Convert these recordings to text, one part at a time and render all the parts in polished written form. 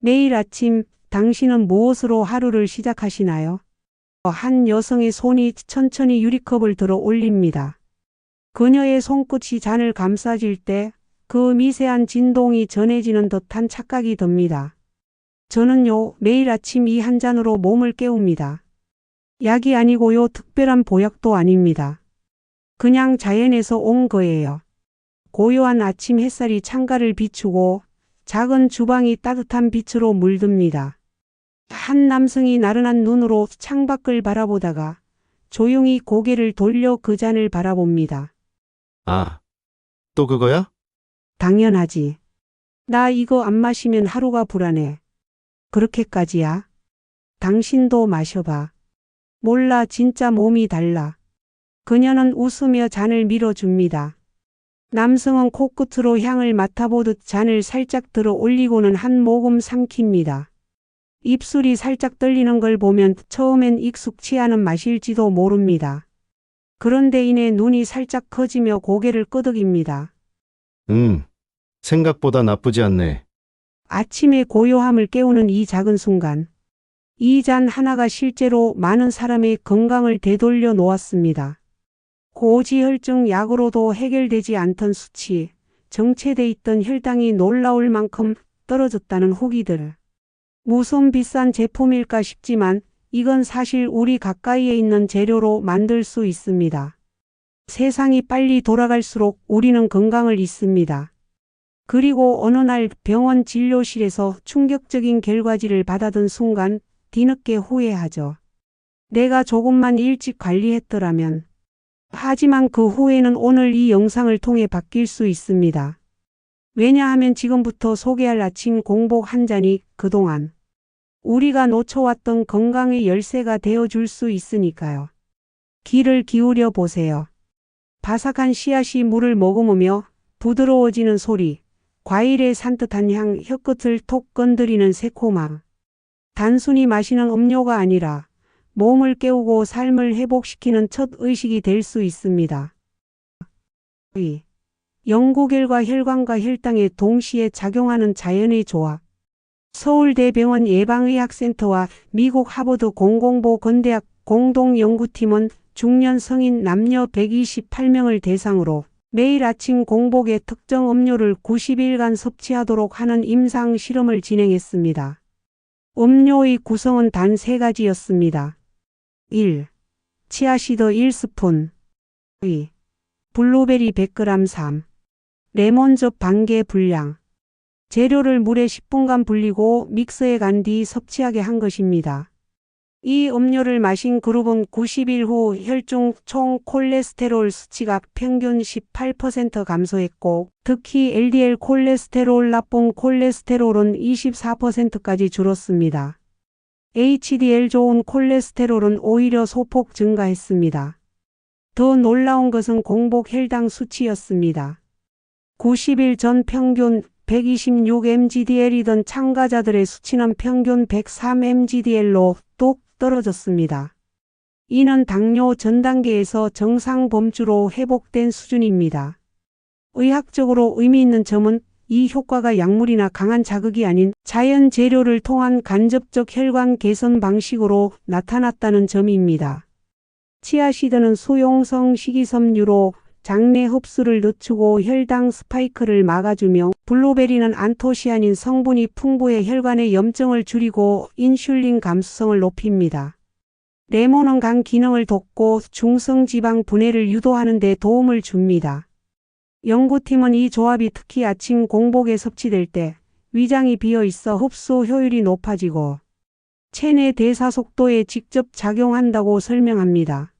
매일 아침 당신은 무엇으로 하루를 시작하시나요? 한 여성의 손이 천천히 유리컵을 들어 올립니다. 그녀의 손끝이 잔을 감싸질 때 그 미세한 진동이 전해지는 듯한 착각이 듭니다. 저는요, 매일 아침 이 한 잔으로 몸을 깨웁니다. 약이 아니고요, 특별한 보약도 아닙니다. 그냥 자연에서 온 거예요. 고요한 아침 햇살이 창가를 비추고 작은 주방이 따뜻한 빛으로 물듭니다. 한 남성이 나른한 눈으로 창밖을 바라보다가 조용히 고개를 돌려 그 잔을 바라봅니다. 아, 또 그거야? 당연하지. 나 이거 안 마시면 하루가 불안해. 그렇게까지야? 당신도 마셔봐. 몰라, 진짜 몸이 달라. 그녀는 웃으며 잔을 밀어줍니다. 남성은 코끝으로 향을 맡아보듯 잔을 살짝 들어 올리고는 한 모금 삼킵니다. 입술이 살짝 떨리는 걸 보면 처음엔 익숙치 않은 맛일지도 모릅니다. 그런데 이내 눈이 살짝 커지며 고개를 끄덕입니다. 생각보다 나쁘지 않네. 아침의 고요함을 깨우는 이 작은 순간. 이 잔 하나가 실제로 많은 사람의 건강을 되돌려 놓았습니다. 고지혈증 약으로도 해결되지 않던 수치, 정체돼 있던 혈당이 놀라울 만큼 떨어졌다는 후기들. 무슨 비싼 제품일까 싶지만 이건 사실 우리 가까이에 있는 재료로 만들 수 있습니다. 세상이 빨리 돌아갈수록 우리는 건강을 잊습니다. 그리고 어느 날 병원 진료실에서 충격적인 결과지를 받아든 순간 뒤늦게 후회하죠. 내가 조금만 일찍 관리했더라면. 하지만 그 후회는 오늘 이 영상을 통해 바뀔 수 있습니다. 왜냐하면 지금부터 소개할 아침 공복 한 잔이 그동안 우리가 놓쳐왔던 건강의 열쇠가 되어줄 수 있으니까요. 귀를 기울여 보세요. 바삭한 씨앗이 물을 머금으며 부드러워지는 소리, 과일의 산뜻한 향, 혀끝을 톡 건드리는 새콤함. 단순히 마시는 음료가 아니라 몸을 깨우고 삶을 회복시키는 첫 의식이 될 수 있습니다. 연구 결과 혈관과 혈당에 동시에 작용하는 자연의 조합. 서울대병원 예방의학센터와 미국 하버드 공공보건대학 공동연구팀은 중년 성인 남녀 128명을 대상으로 매일 아침 공복에 특정 음료를 90일간 섭취하도록 하는 임상 실험을 진행했습니다. 음료의 구성은 단 3가지였습니다. 1. 치아시드 1스푼 2. 블루베리 100g 3. 레몬즙 반개 분량. 재료를 물에 10분간 불리고 믹서에 간 뒤 섭취하게 한 것입니다. 이 음료를 마신 그룹은 90일 후 혈중 총 콜레스테롤 수치가 평균 18% 감소했고 특히 LDL 콜레스테롤 나쁜 콜레스테롤은 24%까지 줄었습니다. HDL 좋은 콜레스테롤은 오히려 소폭 증가했습니다. 더 놀라운 것은 공복 혈당 수치였습니다. 90일 전 평균 126mgdl이던 참가자들의 수치는 평균 103mgdl로 뚝 떨어졌습니다. 이는 당뇨 전 단계에서 정상 범주로 회복된 수준입니다. 의학적으로 의미 있는 점은 이 효과가 약물이나 강한 자극이 아닌 자연 재료를 통한 간접적 혈관 개선 방식으로 나타났다는 점입니다. 치아시드는 수용성 식이섬유로 장내 흡수를 늦추고 혈당 스파이크를 막아주며 블루베리는 안토시아닌 성분이 풍부해 혈관의 염증을 줄이고 인슐린 감수성을 높입니다. 레몬은 간 기능을 돕고 중성지방 분해를 유도하는 데 도움을 줍니다. 연구팀은 이 조합이 특히 아침 공복에 섭취될 때 위장이 비어있어 흡수 효율이 높아지고 체내 대사 속도에 직접 작용한다고 설명합니다.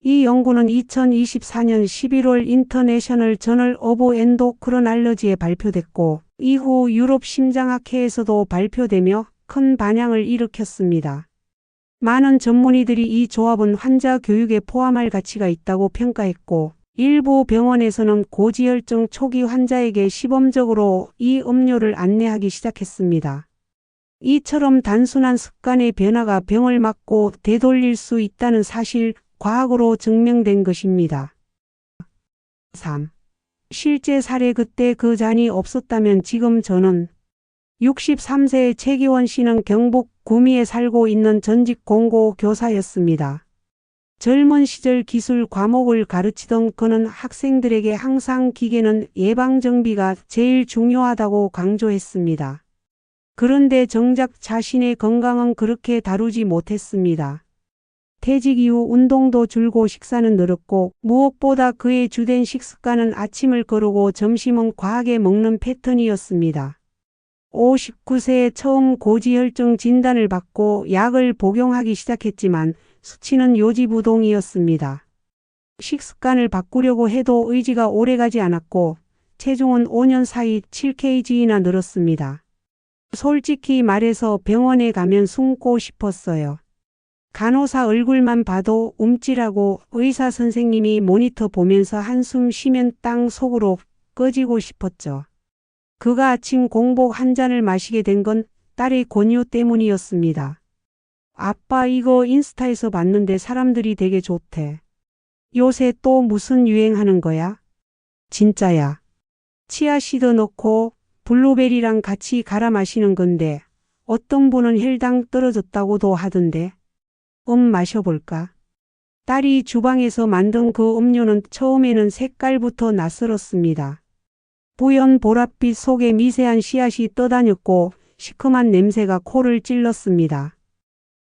이 연구는 2024년 11월 인터내셔널 저널 오브 엔도크로날러지에 발표됐고 이후 유럽 심장학회에서도 발표되며 큰 반향을 일으켰습니다. 많은 전문의들이 이 조합은 환자 교육에 포함할 가치가 있다고 평가했고 일부 병원에서는 고지혈증 초기 환자에게 시범적으로 이 음료를 안내하기 시작했습니다. 이처럼 단순한 습관의 변화가 병을 막고 되돌릴 수 있다는 사실, 과학으로 증명된 것입니다. 3. 실제 사례 그때 그 잔이 없었다면 지금 저는 63세의 최기원 씨는 경북 구미에 살고 있는 전직 공고 교사였습니다. 젊은 시절 기술 과목을 가르치던 그는 학생들에게 항상 기계는 예방정비가 제일 중요하다고 강조했습니다. 그런데 정작 자신의 건강은 그렇게 다루지 못했습니다. 퇴직 이후 운동도 줄고 식사는 늘었고 무엇보다 그의 주된 식습관은 아침을 거르고 점심은 과하게 먹는 패턴이었습니다. 59세에 처음 고지혈증 진단을 받고 약을 복용하기 시작했지만 수치는 요지부동이었습니다. 식습관을 바꾸려고 해도 의지가 오래가지 않았고 체중은 5년 사이 7kg나 늘었습니다. 솔직히 말해서 병원에 가면 숨고 싶었어요. 간호사 얼굴만 봐도 움찔하고 의사 선생님이 모니터 보면서 한숨 쉬면 땅 속으로 꺼지고 싶었죠. 그가 아침 공복 한 잔을 마시게 된 건 딸의 권유 때문이었습니다. 아빠 이거 인스타에서 봤는데 사람들이 되게 좋대. 요새 또 무슨 유행하는 거야? 진짜야. 치아씨드 넣고 블루베리랑 같이 갈아 마시는 건데 어떤 분은 혈당 떨어졌다고도 하던데. 마셔볼까? 딸이 주방에서 만든 그 음료는 처음에는 색깔부터 낯설었습니다. 뿌연 보랏빛 속에 미세한 씨앗이 떠다녔고 시큼한 냄새가 코를 찔렀습니다.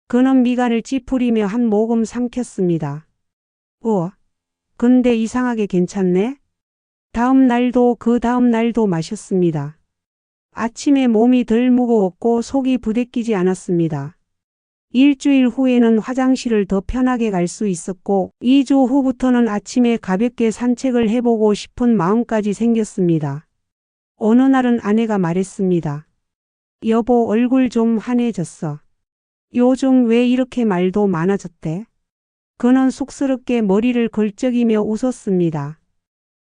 그는 미간을 찌푸리며 한 모금 삼켰습니다. 근데 이상하게 괜찮네? 다음 날도 그 다음 날도 마셨습니다. 아침에 몸이 덜 무거웠고 속이 부대끼지 않았습니다. 일주일 후에는 화장실을 더 편하게 갈 수 있었고 2주 후부터는 아침에 가볍게 산책을 해보고 싶은 마음까지 생겼습니다. 어느 날은 아내가 말했습니다. 여보 얼굴 좀 환해졌어. 요즘 왜 이렇게 말도 많아졌대? 그는 쑥스럽게 머리를 걸쩍이며 웃었습니다.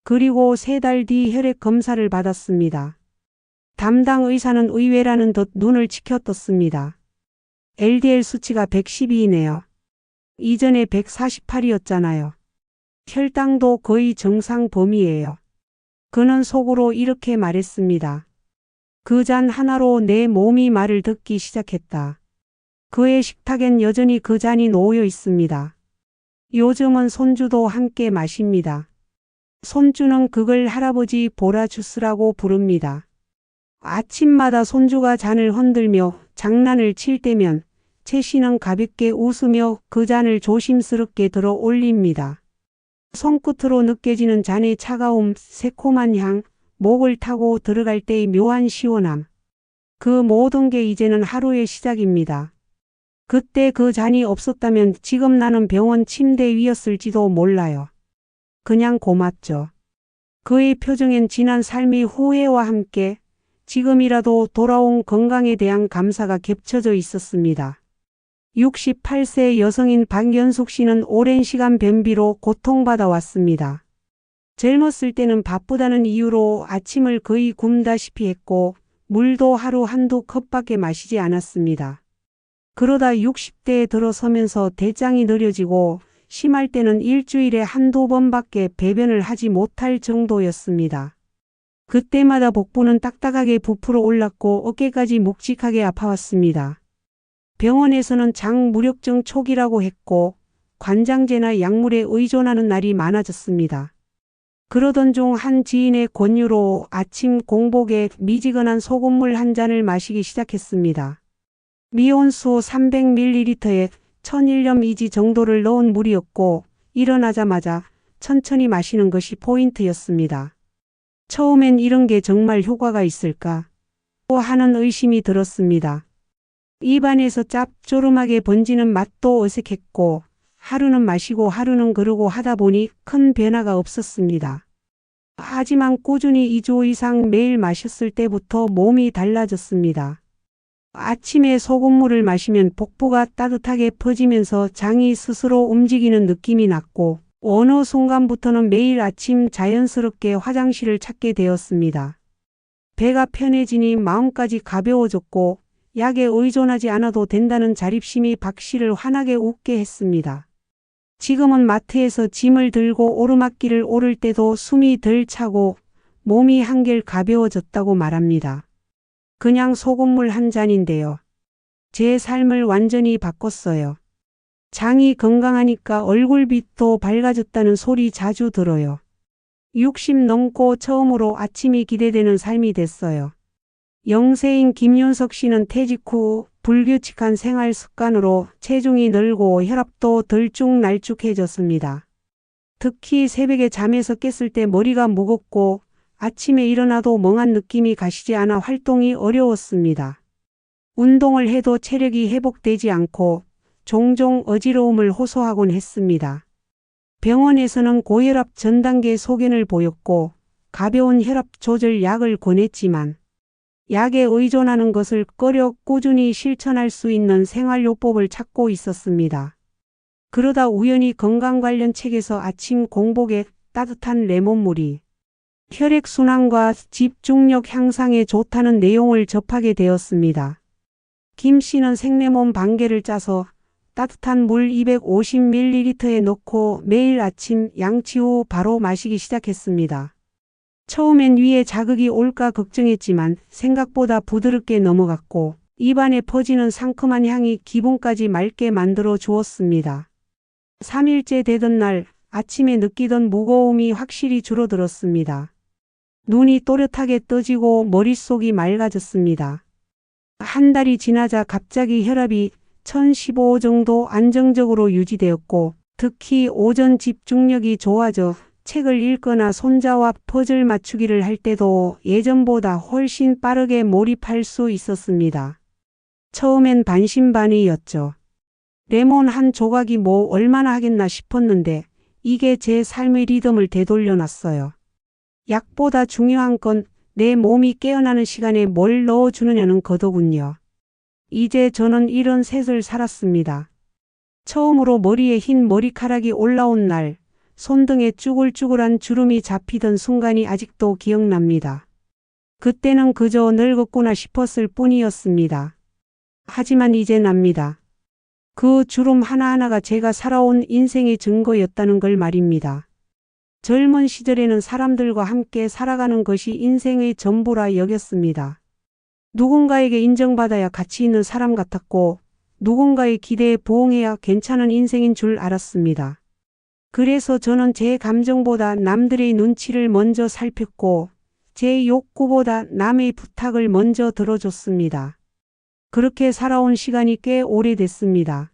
그리고 3달 뒤 혈액 검사를 받았습니다. 담당 의사는 의외라는 듯 눈을 치켜떴습니다. LDL 수치가 112이네요. 이전에 148이었잖아요. 혈당도 거의 정상 범위예요. 그는 속으로 이렇게 말했습니다. 그 잔 하나로 내 몸이 말을 듣기 시작했다. 그의 식탁엔 여전히 그 잔이 놓여 있습니다. 요즘은 손주도 함께 마십니다. 손주는 그걸 할아버지 보라 주스라고 부릅니다. 아침마다 손주가 잔을 흔들며 장난을 칠 때면 최 씨는 가볍게 웃으며 그 잔을 조심스럽게 들어 올립니다. 손끝으로 느껴지는 잔의 차가움, 새콤한 향, 목을 타고 들어갈 때의 묘한 시원함. 그 모든 게 이제는 하루의 시작입니다. 그때 그 잔이 없었다면 지금 나는 병원 침대 위였을지도 몰라요. 그냥 고맙죠. 그의 표정엔 지난 삶의 후회와 함께 지금이라도 돌아온 건강에 대한 감사가 겹쳐져 있었습니다. 68세 여성인 박연숙 씨는 오랜 시간 변비로 고통받아 왔습니다. 젊었을 때는 바쁘다는 이유로 아침을 거의 굶다시피 했고 물도 하루 한두 컵밖에 마시지 않았습니다. 그러다 60대에 들어서면서 대장이 느려지고 심할 때는 일주일에 한두 번밖에 배변을 하지 못할 정도였습니다. 그때마다 복부는 딱딱하게 부풀어 올랐고 어깨까지 묵직하게 아파왔습니다. 병원에서는 장무력증 초기라고 했고 관장제나 약물에 의존하는 날이 많아졌습니다. 그러던 중 한 지인의 권유로 아침 공복에 미지근한 소금물 한 잔을 마시기 시작했습니다. 미온수 300ml에 1001염이지 정도를 넣은 물이었고 일어나자마자 천천히 마시는 것이 포인트였습니다. 처음엔 이런 게 정말 효과가 있을까 하는 의심이 들었습니다. 입안에서 짭조름하게 번지는 맛도 어색했고 하루는 마시고 하루는 그러고 하다 보니 큰 변화가 없었습니다. 하지만 꾸준히 2주 이상 매일 마셨을 때부터 몸이 달라졌습니다. 아침에 소금물을 마시면 복부가 따뜻하게 퍼지면서 장이 스스로 움직이는 느낌이 났고 어느 순간부터는 매일 아침 자연스럽게 화장실을 찾게 되었습니다. 배가 편해지니 마음까지 가벼워졌고 약에 의존하지 않아도 된다는 자립심이 박 씨를 환하게 웃게 했습니다. 지금은 마트에서 짐을 들고 오르막길을 오를 때도 숨이 덜 차고 몸이 한결 가벼워졌다고 말합니다. 그냥 소금물 한 잔인데요. 제 삶을 완전히 바꿨어요. 장이 건강하니까 얼굴빛도 밝아졌다는 소리 자주 들어요. 60 넘고 처음으로 아침이 기대되는 삶이 됐어요. 영세인 김윤석 씨는 퇴직 후 불규칙한 생활 습관으로 체중이 늘고 혈압도 들쭉날쭉해졌습니다. 특히 새벽에 잠에서 깼을 때 머리가 무겁고 아침에 일어나도 멍한 느낌이 가시지 않아 활동이 어려웠습니다. 운동을 해도 체력이 회복되지 않고 종종 어지러움을 호소하곤 했습니다. 병원에서는 고혈압 전 단계 소견을 보였고 가벼운 혈압 조절 약을 권했지만 약에 의존하는 것을 꺼려 꾸준히 실천할 수 있는 생활요법을 찾고 있었습니다. 그러다 우연히 건강 관련 책에서 아침 공복에 따뜻한 레몬물이 혈액순환과 집중력 향상에 좋다는 내용을 접하게 되었습니다. 김 씨는 생레몬 반 개를 짜서 따뜻한 물 250ml에 넣고 매일 아침 양치 후 바로 마시기 시작했습니다. 처음엔 위에 자극이 올까 걱정했지만 생각보다 부드럽게 넘어갔고 입안에 퍼지는 상큼한 향이 기분까지 맑게 만들어 주었습니다. 3일째 되던 날 아침에 느끼던 무거움이 확실히 줄어들었습니다. 눈이 또렷하게 떠지고 머릿속이 맑아졌습니다. 한 달이 지나자 갑자기 혈압이 1015 정도 안정적으로 유지되었고 특히 오전 집중력이 좋아져 책을 읽거나 손자와 퍼즐 맞추기를 할 때도 예전보다 훨씬 빠르게 몰입할 수 있었습니다. 처음엔 반신반의였죠. 레몬 한 조각이 뭐 얼마나 하겠나 싶었는데 이게 제 삶의 리듬을 되돌려놨어요. 약보다 중요한 건 내 몸이 깨어나는 시간에 뭘 넣어주느냐는 거더군요. 이제 저는 이런 셋을 살았습니다. 처음으로 머리에 흰 머리카락이 올라온 날, 손등에 쭈글쭈글한 주름이 잡히던 순간이 아직도 기억납니다. 그때는 그저 늙었구나 싶었을 뿐이었습니다. 하지만 이제 납니다. 그 주름 하나하나가 제가 살아온 인생의 증거였다는 걸 말입니다. 젊은 시절에는 사람들과 함께 살아가는 것이 인생의 전부라 여겼습니다. 누군가에게 인정받아야 가치 있는 사람 같았고 누군가의 기대에 부응해야 괜찮은 인생인 줄 알았습니다. 그래서 저는 제 감정보다 남들의 눈치를 먼저 살폈고 제 욕구보다 남의 부탁을 먼저 들어줬습니다. 그렇게 살아온 시간이 꽤 오래됐습니다.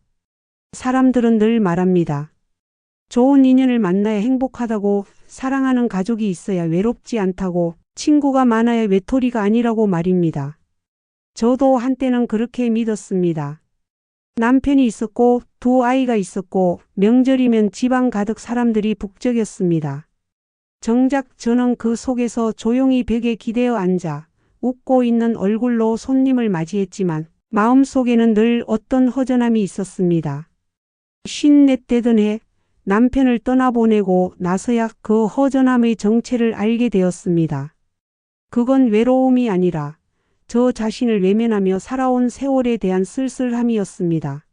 사람들은 늘 말합니다. 좋은 인연을 만나야 행복하다고, 사랑하는 가족이 있어야 외롭지 않다고, 친구가 많아야 외톨이가 아니라고 말입니다. 저도 한때는 그렇게 믿었습니다. 남편이 있었고 두 아이가 있었고 명절이면 집안 가득 사람들이 북적였습니다. 정작 저는 그 속에서 조용히 벽에 기대어 앉아 웃고 있는 얼굴로 손님을 맞이했지만 마음속에는 늘 어떤 허전함이 있었습니다. 54 되던 해 남편을 떠나보내고 나서야 그 허전함의 정체를 알게 되었습니다. 그건 외로움이 아니라 저 자신을 외면하며 살아온 세월에 대한 쓸쓸함이었습니다.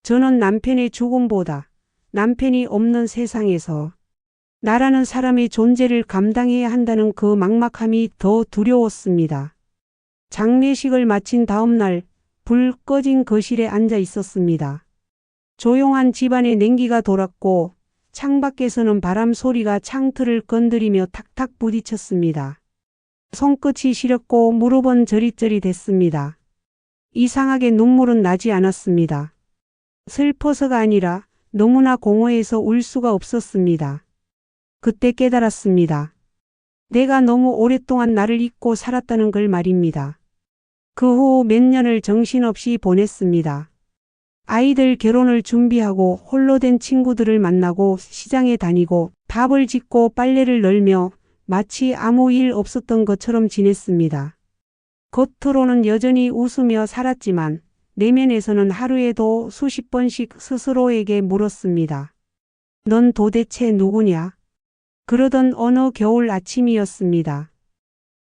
저는 남편의 죽음보다 남편이 없는 세상에서 나라는 사람의 존재를 감당해야 한다는 그 막막함이 더 두려웠습니다. 장례식을 마친 다음 날 불 꺼진 거실에 앉아 있었습니다. 조용한 집안에 냉기가 돌았고 창밖에서는 바람 소리가 창틀을 건드리며 탁탁 부딪혔습니다. 손끝이 시렸고 무릎은 저릿저릿했습니다. 이상하게 눈물은 나지 않았습니다. 슬퍼서가 아니라 너무나 공허해서 울 수가 없었습니다. 그때 깨달았습니다. 내가 너무 오랫동안 나를 잊고 살았다는 걸 말입니다. 그 후 몇 년을 정신없이 보냈습니다. 아이들 결혼을 준비하고 홀로 된 친구들을 만나고 시장에 다니고 밥을 짓고 빨래를 널며 마치 아무 일 없었던 것처럼 지냈습니다. 겉으로는 여전히 웃으며 살았지만 내면에서는 하루에도 수십 번씩 스스로에게 물었습니다. 넌 도대체 누구냐? 그러던 어느 겨울 아침이었습니다.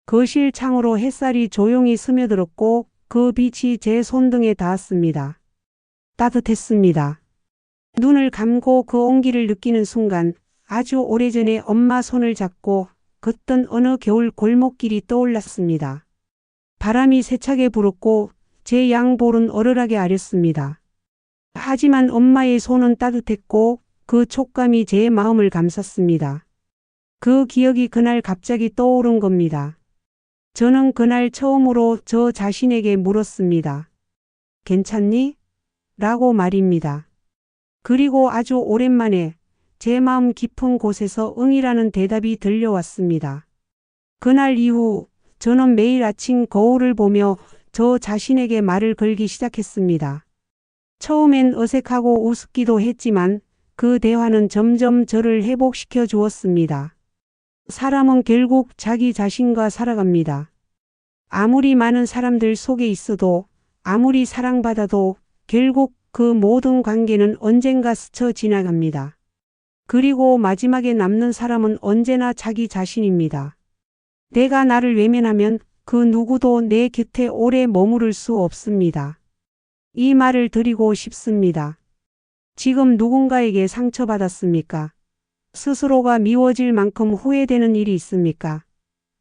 거실 창으로 햇살이 조용히 스며들었고 그 빛이 제 손등에 닿았습니다. 따뜻했습니다. 눈을 감고 그 온기를 느끼는 순간 아주 오래전에 엄마 손을 잡고 걷던 어느 겨울 골목길이 떠올랐습니다. 바람이 세차게 불었고 제 양볼은 얼얼하게 아렸습니다. 하지만 엄마의 손은 따뜻했고 그 촉감이 제 마음을 감쌌습니다. 그 기억이 그날 갑자기 떠오른 겁니다. 저는 그날 처음으로 저 자신에게 물었습니다. 괜찮니? 라고 말입니다. 그리고 아주 오랜만에 제 마음 깊은 곳에서 응이라는 대답이 들려왔습니다. 그날 이후 저는 매일 아침 거울을 보며 저 자신에게 말을 걸기 시작했습니다. 처음엔 어색하고 우습기도 했지만 그 대화는 점점 저를 회복시켜 주었습니다. 사람은 결국 자기 자신과 살아갑니다. 아무리 많은 사람들 속에 있어도 아무리 사랑받아도 결국 그 모든 관계는 언젠가 스쳐 지나갑니다. 그리고 마지막에 남는 사람은 언제나 자기 자신입니다. 내가 나를 외면하면 그 누구도 내 곁에 오래 머무를 수 없습니다. 이 말을 드리고 싶습니다. 지금 누군가에게 상처받았습니까? 스스로가 미워질 만큼 후회되는 일이 있습니까?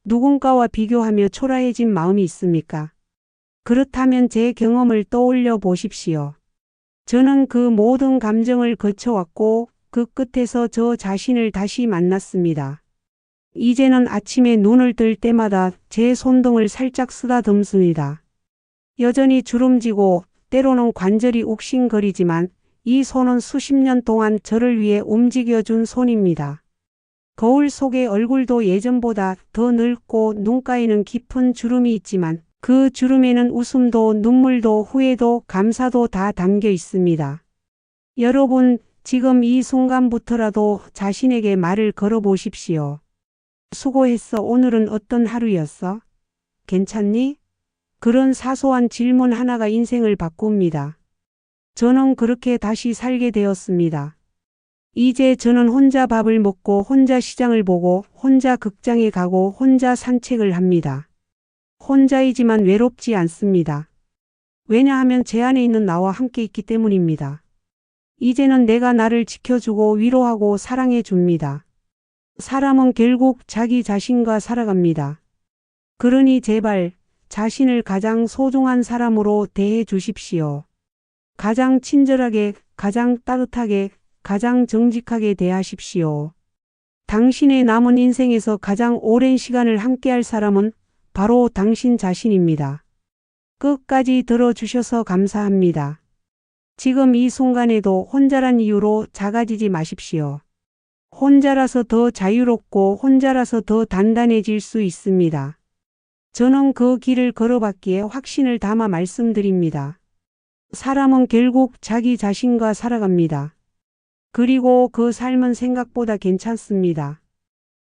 누군가와 비교하며 초라해진 마음이 있습니까? 그렇다면 제 경험을 떠올려 보십시오. 저는 그 모든 감정을 거쳐왔고 그 끝에서 저 자신을 다시 만났습니다. 이제는 아침에 눈을 뜰 때마다 제 손등을 살짝 쓰다듬습니다. 여전히 주름지고 때로는 관절이 욱신거리지만 이 손은 수십 년 동안 저를 위해 움직여준 손입니다. 거울 속의 얼굴도 예전보다 더 늙고 눈가에는 깊은 주름이 있지만 그 주름에는 웃음도 눈물도 후회도 감사도 다 담겨 있습니다. 여러분, 지금 이 순간부터라도 자신에게 말을 걸어보십시오. 수고했어. 오늘은 어떤 하루였어? 괜찮니? 그런 사소한 질문 하나가 인생을 바꿉니다. 저는 그렇게 다시 살게 되었습니다. 이제 저는 혼자 밥을 먹고 혼자 시장을 보고 혼자 극장에 가고 혼자 산책을 합니다. 혼자이지만 외롭지 않습니다. 왜냐하면 제 안에 있는 나와 함께 있기 때문입니다. 이제는 내가 나를 지켜주고 위로하고 사랑해 줍니다. 사람은 결국 자기 자신과 살아갑니다. 그러니 제발 자신을 가장 소중한 사람으로 대해 주십시오. 가장 친절하게, 가장 따뜻하게, 가장 정직하게 대하십시오. 당신의 남은 인생에서 가장 오랜 시간을 함께할 사람은 바로 당신 자신입니다. 끝까지 들어주셔서 감사합니다. 지금 이 순간에도 혼자란 이유로 작아지지 마십시오. 혼자라서 더 자유롭고 혼자라서 더 단단해질 수 있습니다. 저는 그 길을 걸어봤기에 확신을 담아 말씀드립니다. 사람은 결국 자기 자신과 살아갑니다. 그리고 그 삶은 생각보다 괜찮습니다.